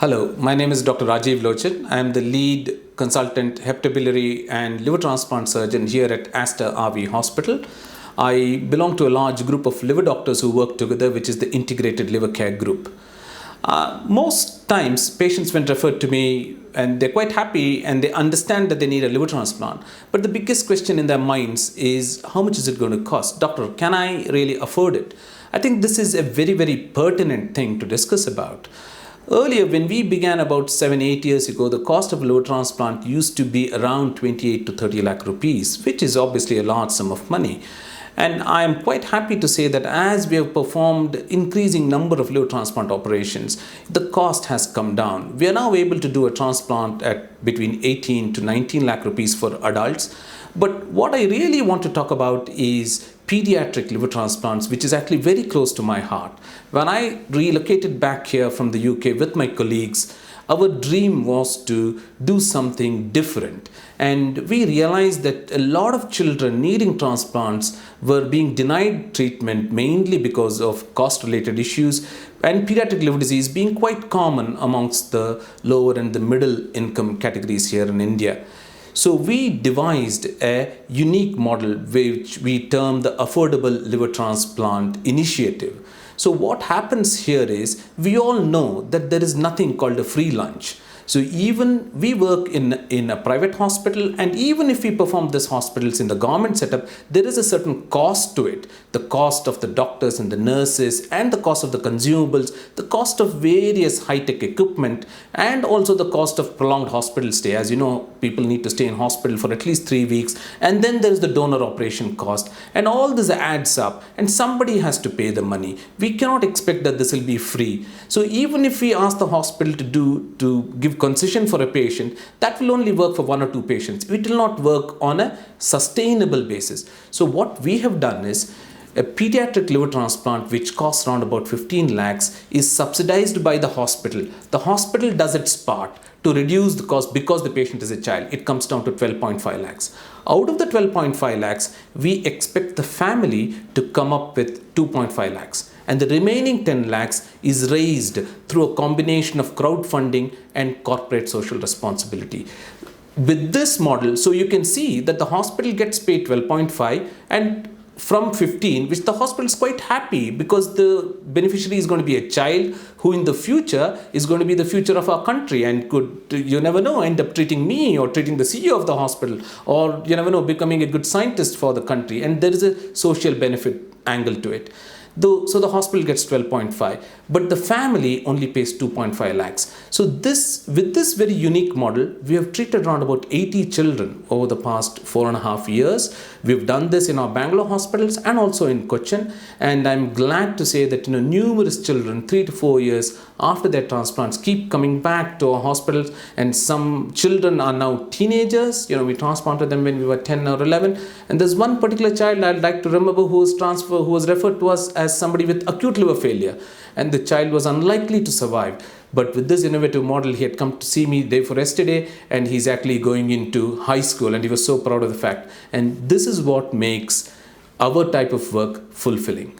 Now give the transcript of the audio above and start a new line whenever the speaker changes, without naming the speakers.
Hello, my name is Dr. Rajiv Lochan. I am the lead consultant hepatobiliary and liver transplant surgeon here at Aster RV Hospital. I belong to a large group of liver doctors who work together, which is the Integrated Liver Care Group. Most times, patients when referred to me, and they're quite happy and they understand that they need a liver transplant. But the biggest question in their minds is, how much is it going to cost? Doctor, can I really afford it? I think this is a very, very pertinent thing to discuss about. Earlier, when we began about 7-8 years ago, the cost of a liver transplant used to be around 28 to 30 lakh rupees, which is obviously a large sum of money. And I am quite happy to say that as we have performed increasing number of liver transplant operations, the cost has come down. We are now able to do a transplant at between 18 to 19 lakh rupees for adults. But what I really want to talk about is pediatric liver transplants, which is actually very close to my heart. When I relocated back here from the UK with my colleagues, our dream was to do something different. And we realized that a lot of children needing transplants were being denied treatment mainly because of cost-related issues, and pediatric liver disease being quite common amongst the lower and the middle income categories here in India. So we devised a unique model which we term the Affordable Liver Transplant Initiative. So what happens here is, we all know that there is nothing called a free lunch. So even we work in a private hospital, and even if we perform these hospitals in the government setup, there is a certain cost to it. The cost of the doctors and the nurses, and the cost of the consumables, the cost of various high-tech equipment, and also the cost of prolonged hospital stay. As you know, people need to stay in hospital for at least 3 weeks, and then there is the donor operation cost, and all this adds up, and somebody has to pay the money. We cannot expect that this will be free. So even if we ask the hospital to give concession for a patient, that will only work for 1 or 2 patients. It will not work on a sustainable basis. So what we have done is, a pediatric liver transplant, which costs around about 15 lakhs, is subsidized by the hospital. The hospital does its part to reduce the cost because the patient is a child. It comes down to 12.5 lakhs. Out of the 12.5 lakhs, we expect the family to come up with 2.5 lakhs. And the remaining 10 lakhs is raised through a combination of crowdfunding and corporate social responsibility. With this model, so you can see that the hospital gets paid 12.5 and from 15, which the hospital is quite happy, because the beneficiary is going to be a child who in the future is going to be the future of our country, and could, you never know, end up treating me or treating the CEO of the hospital, or you never know, becoming a good scientist for the country. And there is a social benefit angle to it. So the hospital gets 12.5, but the family only pays 2.5 lakhs. So with this very unique model, we have treated around about 80 children over the past 4.5 years. We've done this in our Bangalore hospitals and also in Cochin, and I'm glad to say that numerous children, 3 to 4 years after their transplants, keep coming back to our hospitals, and some children are now teenagers. We transplanted them when we were 10 or 11, and there's one particular child I'd like to remember who was referred to us as somebody with acute liver failure, and the child was unlikely to survive. But with this innovative model, he had come to see me day for yesterday, and he's actually going into high school, and he was so proud of the fact. And this is what makes our type of work fulfilling.